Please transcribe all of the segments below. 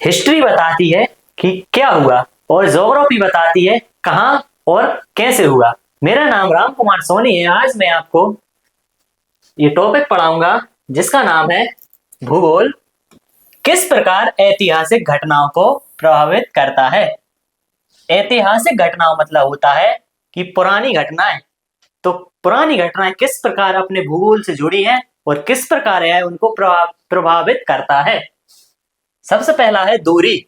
History बताती है कि क्या हुआ और ज्योग्राफी बताती है कहाँ और कैसे हुआ। मेरा नाम राम कुमार सोनी है। आज मैं आपको ये टॉपिक पढ़ाऊंगा जिसका नाम है भूगोल किस प्रकार ऐतिहासिक घटनाओं को प्रभावित करता है। ऐतिहासिक घटनाओं मतलब होता है कि पुरानी घटनाएं। तो पुरानी घटनाएं किस प्रकार अपने भूगोल से जुड़ी हैं और किस प्रकार यह उनको प्रभावित करता है। सबसे पहला है दूरी।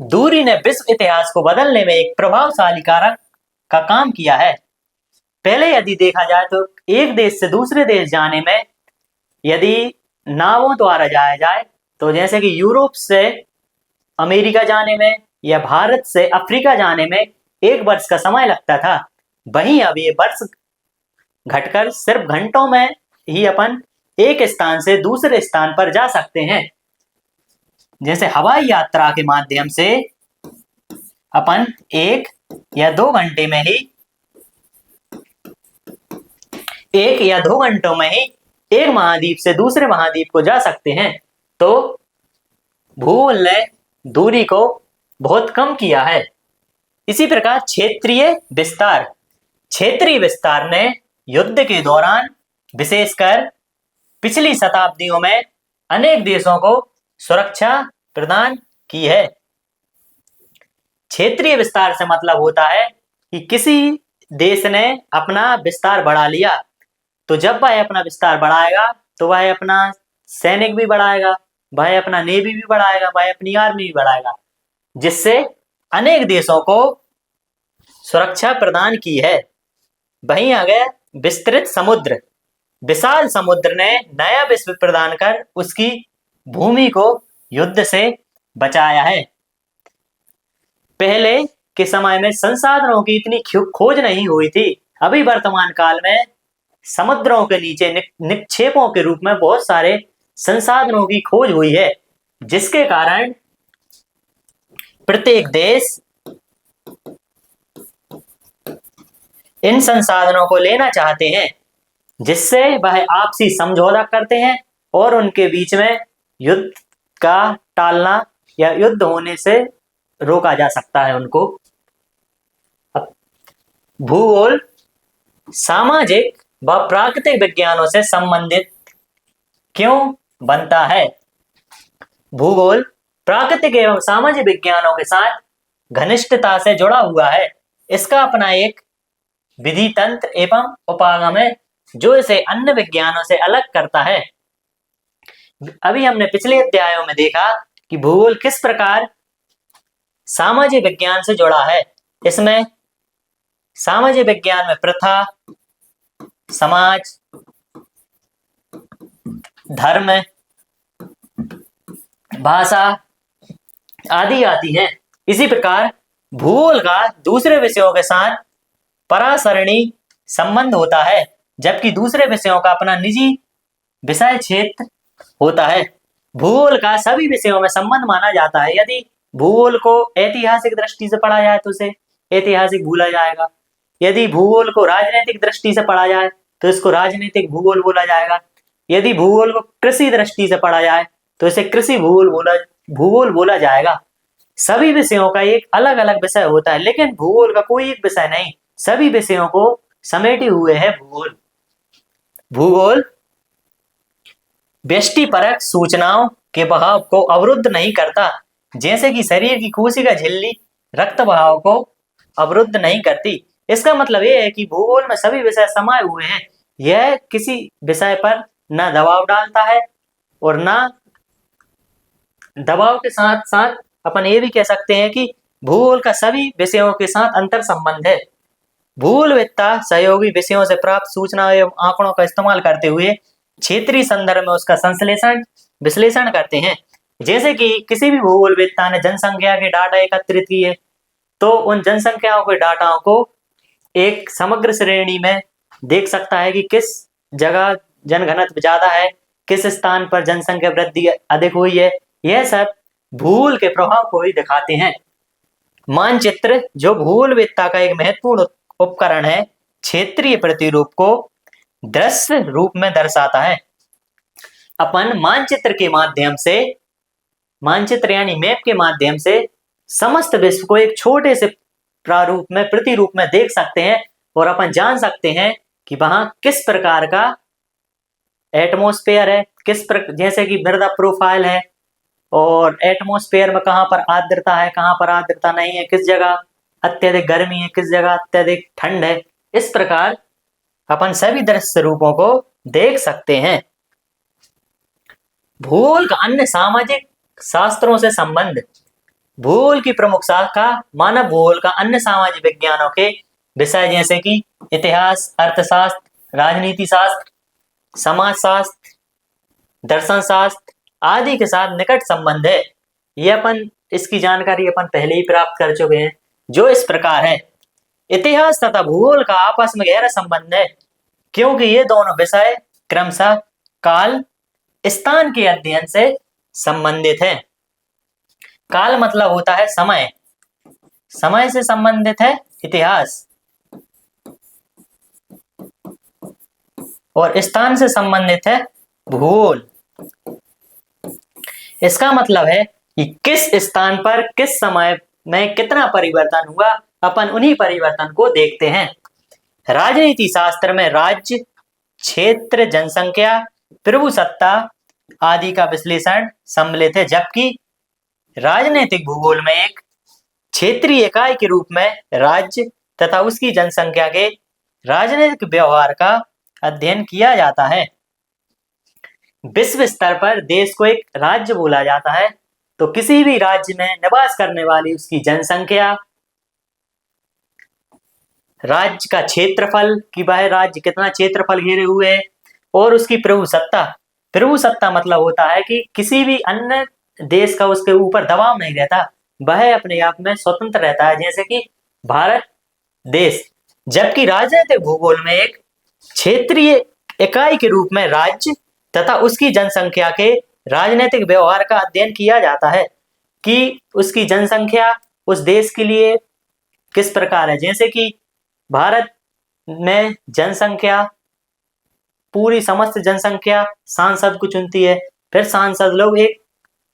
दूरी ने विश्व इतिहास को बदलने में एक प्रभावशाली कारक का काम किया है। पहले यदि देखा जाए तो एक देश से दूसरे देश जाने में यदि नावों द्वारा जाया जाए तो जैसे कि यूरोप से अमेरिका जाने में या भारत से अफ्रीका जाने में 1 वर्ष का समय लगता था, वहीं अब ये वर्ष घटकर सिर्फ घंटों में ही अपन एक स्थान से दूसरे स्थान पर जा सकते हैं। जैसे हवाई यात्रा के माध्यम से अपन 1 या 2 घंटे में ही 1 या 2 घंटों में ही एक महाद्वीप से दूसरे महाद्वीप को जा सकते हैं। तो भूगोल ने दूरी को बहुत कम किया है। इसी प्रकार क्षेत्रीय विस्तार। क्षेत्रीय विस्तार ने युद्ध के दौरान विशेषकर पिछली शताब्दियों में अनेक देशों को सुरक्षा प्रदान की है। क्षेत्रीय विस्तार से मतलब होता है कि किसी देश ने अपना विस्तार बढ़ा लिया, तो जब वह अपना विस्तार बढ़ाएगा तो वह अपना सैनिक भी बढ़ाएगा, वह अपना नेवी भी बढ़ाएगा, वह अपनी आर्मी भी बढ़ाएगा, जिससे अनेक देशों को सुरक्षा प्रदान की है। वहीं आ गया विस्तृत समुद्र। विशाल समुद्र ने नया विश्व प्रदान कर उसकी भूमि को युद्ध से बचाया है। पहले के समय में संसाधनों की इतनी खोज नहीं हुई थी। अभी वर्तमान काल में समुद्रों के नीचे निक्षेपों के रूप में बहुत सारे संसाधनों की खोज हुई है, जिसके कारण प्रत्येक देश इन संसाधनों को लेना चाहते हैं, जिससे वह आपसी समझौता करते हैं और उनके बीच में युद्ध का टालना या युद्ध होने से रोका जा सकता है उनको। भूगोल सामाजिक व प्राकृतिक विज्ञानों से संबंधित क्यों बनता है। भूगोल प्राकृतिक एवं सामाजिक विज्ञानों के साथ घनिष्ठता से जुड़ा हुआ है। इसका अपना एक विधि तंत्र एवं उपागम है जो इसे अन्य विज्ञानों से अलग करता है। अभी हमने पिछले अध्यायों में देखा कि भूगोल किस प्रकार सामाजिक विज्ञान से जुड़ा है। इसमें सामाजिक विज्ञान में प्रथा, समाज, धर्म, भाषा आदि आती हैं। इसी प्रकार भूगोल का दूसरे विषयों के साथ परासरणी संबंध होता है, जबकि दूसरे विषयों का अपना निजी विषय क्षेत्र होता है। भूगोल का सभी विषयों में संबंध माना जाता है। यदि भूगोल को ऐतिहासिक दृष्टि से पढ़ा जाए तो उसे ऐतिहासिक भूला जाएगा। यदि भूगोल को राजनीतिक दृष्टि से पढ़ा जाए तो इसको राजनीतिक भूगोल बोला जाएगा। यदि भूगोल को कृषि दृष्टि से पढ़ा जाए तो इसे कृषि भूगोल बोला जाएगा। सभी विषयों का एक अलग अलग विषय होता है, लेकिन भूगोल का कोई एक विषय नहीं, सभी विषयों को समेटे हुए है भूगोल। भूगोल व्यष्टिपरक सूचनाओं के बहाव को अवरुद्ध नहीं करता, जैसे कि शरीर की कोशिका झिल्ली रक्त बहाव को अवरुद्ध नहीं करती। इसका मतलब यह है कि भूगोल में सभी विषय समाये हुए हैं। यह किसी विषय पर न दबाव डालता है और न दबाव के साथ साथ अपन ये भी कह सकते हैं कि भूगोल का सभी विषयों के साथ अंतर संबंध है। भूगोलवेत्ता सहयोगी विषयों से प्राप्त सूचना एवं आंकड़ों का इस्तेमाल करते हुए क्षेत्रीय संदर्भ में उसका संश्लेषण विश्लेषण करते हैं। जैसे कि किसी भी भूगोलवेत्ता ने जनसंख्या के डाटा एकत्रित किए तो उन जनसंख्याओं के डाटाओं को एक समग्र श्रेणी में देख सकता है कि किस जगह जनघनत्व ज्यादा है, किस स्थान पर जनसंख्या वृद्धि अधिक हुई है। यह सब भूगोल के प्रभाव को ही दिखाते हैं। मानचित्र जो भूगोलवेत्ता का एक महत्वपूर्ण उपकरण है, क्षेत्रीय प्रतिरूप को दृश्य रूप में दर्शाता है। अपन मानचित्र के माध्यम से मानचित्र यानी मैप के माध्यम से समस्त विश्व को एक छोटे से प्रारूप में, प्रतिरूप में देख सकते हैं और अपन जान सकते हैं कि वहां किस प्रकार का एटमॉस्फेयर है, जैसे कि मृदा प्रोफाइल है, और एटमॉस्फेयर में कहाँ पर आर्द्रता है, कहाँ पर आर्द्रता नहीं है, किस जगह अत्यधिक गर्मी है, किस जगह अत्यधिक ठंड है। इस प्रकार अपन सभी दृश्य रूपों को देख सकते हैं। भूगोल का अन्य सामाजिक शास्त्रों से संबंध। भूगोल की प्रमुख शाखा मानव भूगोल का अन्य सामाजिक विज्ञानों के विषय जैसे कि इतिहास, अर्थशास्त्र, राजनीति शास्त्र, समाजशास्त्र, दर्शन शास्त्र आदि के साथ निकट संबंध है। ये अपन इसकी जानकारी अपन पहले ही प्राप्त कर चुके हैं, जो इस प्रकार है। इतिहास तथा भूगोल का आपस में गहरा संबंध है, क्योंकि ये दोनों विषय क्रमशः काल, स्थान के अध्ययन से संबंधित है। काल मतलब होता है समय, समय से संबंधित है इतिहास, और स्थान से संबंधित है भूगोल। इसका मतलब है कि किस स्थान पर किस समय में कितना परिवर्तन हुआ, अपन उन्हीं परिवर्तन को देखते हैं। राजनीति शास्त्र में राज्य, क्षेत्र, जनसंख्या, प्रभुसत्ता आदि का विश्लेषण सम्मिलित है, जबकि राजनीतिक भूगोल में एक क्षेत्रीय इकाई के रूप में राज्य तथा उसकी जनसंख्या के राजनीतिक व्यवहार का अध्ययन किया जाता है। विश्व स्तर पर देश को एक राज्य बोला जाता है, तो किसी भी राज्य में निवास करने वाली उसकी जनसंख्या, राज्य का क्षेत्रफल कि वह राज्य कितना क्षेत्रफल घेरे हुए है, और उसकी प्रभुसत्ता। प्रभुसत्ता मतलब होता है कि किसी भी अन्य देश का उसके ऊपर दबाव नहीं रहता, वह अपने आप में स्वतंत्र रहता है, जैसे कि भारत देश। जबकि राजनीतिक भूगोल में एक क्षेत्रीय इकाई के रूप में राज्य तथा उसकी जनसंख्या के राजनीतिक व्यवहार का अध्ययन किया जाता है कि उसकी जनसंख्या उस देश के लिए किस प्रकार है। जैसे कि भारत में जनसंख्या, पूरी समस्त जनसंख्या सांसद को चुनती है, फिर सांसद लोग एक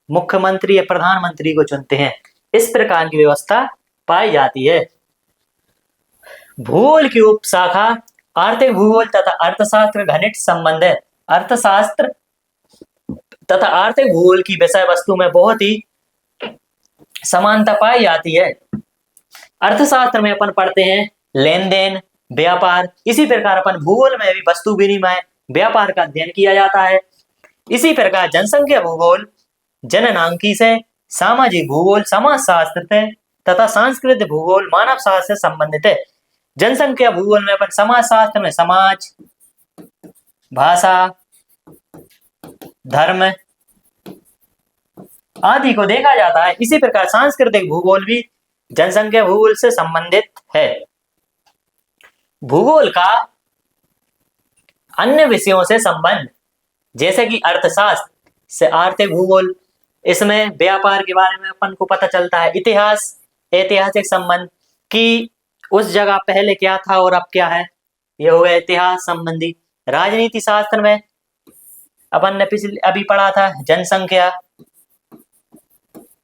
मुख्यमंत्री या प्रधानमंत्री को चुनते हैं। इस प्रकार की व्यवस्था पाई जाती है। भूगोल की उपशाखा आर्थिक भूगोल तथा अर्थशास्त्र घनिष्ठ संबंध है। अर्थशास्त्र तथा आर्थिक भूगोल की विषय वस्तु में बहुत ही समानता पाई जाती है। अर्थशास्त्र में अपन पढ़ते हैं लेन देन, व्यापार। इसी प्रकार अपन भूगोल में भी वस्तु विनिमय, व्यापार का अध्ययन किया जाता है। इसी प्रकार जनसंख्या भूगोल जननांकी से, सामाजिक भूगोल समाजशास्त्र से तथा सांस्कृतिक भूगोल मानव शास्त्र से संबंधित है। जनसंख्या भूगोल में अपन समाजशास्त्र में समाज, भाषा, धर्म आदि को देखा जाता है। इसी प्रकार सांस्कृतिक भूगोल भी जनसंख्या भूगोल से संबंधित है। भूगोल का अन्य विषयों से संबंध, जैसे कि अर्थशास्त्र से आर्थिक भूगोल, इसमें व्यापार के बारे में अपन को पता चलता है। इतिहास, ऐतिहासिक संबंध कि उस जगह पहले क्या था और अब क्या है, यह हो गया इतिहास संबंधी। राजनीति शास्त्र में अपन ने पिछले अभी पढ़ा था जनसंख्या,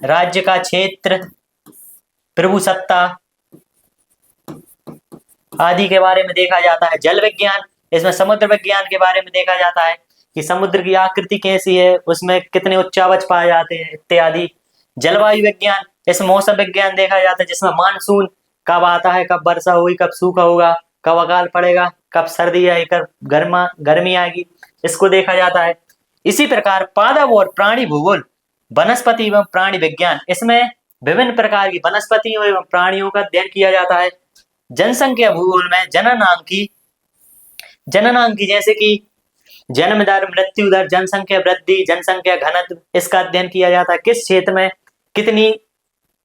राज्य का क्षेत्र, प्रभुसत्ता आदि के बारे में देखा जाता है। जल विज्ञान, इसमें समुद्र विज्ञान के बारे में देखा जाता है कि समुद्र की आकृति कैसी है, उसमें कितने उच्चावच पाए जाते हैं इत्यादि। जलवायु विज्ञान, इसमें मौसम विज्ञान देखा जाता है, जिसमें मानसून कब आता है, कब वर्षा होगी, कब सूखा होगा, कब अकाल पड़ेगा, कब सर्दी आएगी, कब गर्मी आएगी, इसको देखा जाता है। इसी प्रकार पादप और प्राणी भूगोल, वनस्पति एवं प्राणी विज्ञान, इसमें विभिन्न प्रकार की वनस्पतियों एवं प्राणियों का अध्ययन किया जाता है। जनसंख्या भूगोल में जननांकी जैसे कि जन्म दर, मृत्यु दर, जनसंख्या वृद्धि, जनसंख्या घनत्व, इसका अध्ययन किया जाता है। किस क्षेत्र में कितनी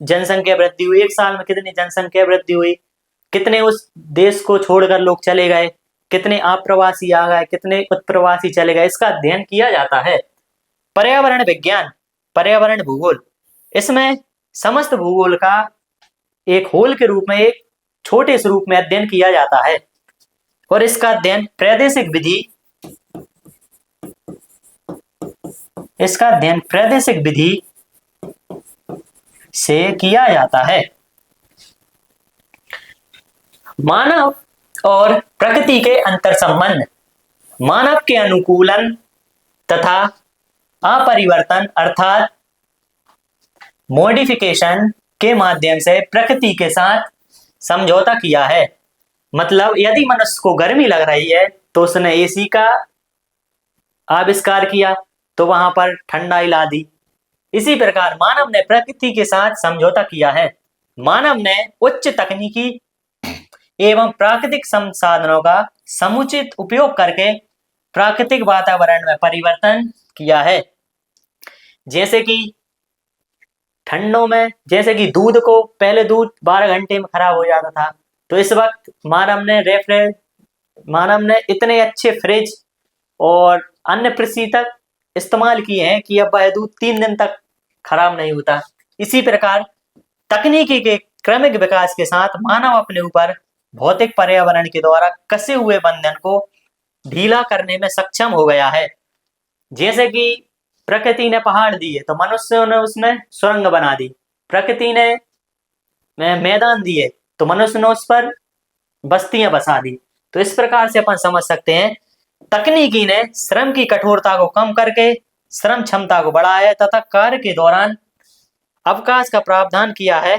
जनसंख्या वृद्धि हुई, एक साल में कितनी जनसंख्या वृद्धि हुई, कितने उस देश को छोड़कर लोग चले गए, कितने अप्रवासी आ गए, कितने उत्प्रवासी चले गए, इसका अध्ययन किया जाता है। पर्यावरण विज्ञान, पर्यावरण भूगोल, इसमें समस्त भूगोल का एक होल के रूप में, एक छोटे स्वरूप में अध्ययन किया जाता है, और इसका अध्ययन प्रादेशिक विधि से किया जाता है। मानव और प्रकृति के अंतर संबंध। मानव के अनुकूलन तथा अपरिवर्तन अर्थात मॉडिफिकेशन के माध्यम से प्रकृति के साथ समझौता किया है। मतलब यदि मनुष्य को गर्मी लग रही है तो उसने एसी का आविष्कार किया, तो वहां पर ठंडाई ला दी। इसी प्रकार मानव ने प्रकृति के साथ समझौता किया है। मानव ने उच्च तकनीकी एवं प्राकृतिक संसाधनों का समुचित उपयोग करके प्राकृतिक वातावरण में परिवर्तन किया है। जैसे कि ठंडों में, जैसे कि दूध को, पहले दूध 12 घंटे में खराब हो जाता था, तो इस वक्त मानव ने इतने अच्छे फ्रिज और अन्य प्रशीतक इस्तेमाल किए हैं कि अब वह दूध 3 दिन तक खराब नहीं होता। इसी प्रकार तकनीकी के क्रमिक विकास के साथ मानव अपने ऊपर भौतिक पर्यावरण के द्वारा कसे हुए बंधन को ढीला करने में सक्षम हो गया है। जैसे कि प्रकृति ने पहाड़ दिए तो मनुष्यों ने उसमें सुरंग बना दी, प्रकृति ने मैदान दिए तो मनुष्य ने उस पर बस्तियां बसा दी। तो इस प्रकार से अपन समझ सकते हैं तकनीकी ने श्रम की कठोरता को कम करके श्रम क्षमता को बढ़ाया तथा कार्य के दौरान अवकाश का प्रावधान किया है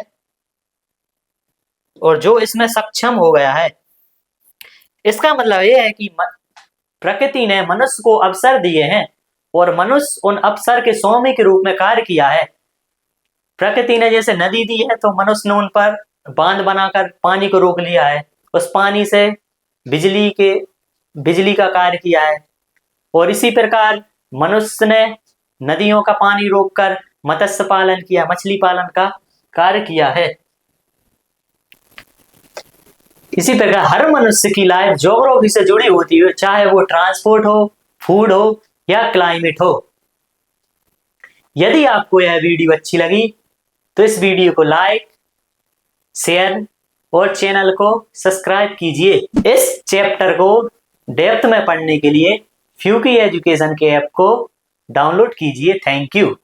और जो इसमें सक्षम हो गया है। इसका मतलब यह है कि प्रकृति ने मनुष्य को अवसर दिए हैं और मनुष्य उन अवसर के स्वामी के रूप में कार्य किया है। प्रकृति ने जैसे नदी दी है तो मनुष्य ने उन पर बांध बनाकर पानी को रोक लिया है, उस पानी से बिजली का कार्य किया है। और इसी प्रकार मनुष्य ने नदियों का पानी रोककर मत्स्य पालन किया, मछली पालन का कार्य किया है। इसी प्रकार हर मनुष्य की लाइफ ज्योग्राफी से जुड़ी होती है, चाहे वो ट्रांसपोर्ट हो, फूड हो या क्लाइमेट हो। यदि आपको यह वीडियो अच्छी लगी तो इस वीडियो को लाइक, शेयर और चैनल को सब्सक्राइब कीजिए। इस चैप्टर को डेप्थ में पढ़ने के लिए फ्यूकी एजुकेशन के ऐप को डाउनलोड कीजिए। Thank you.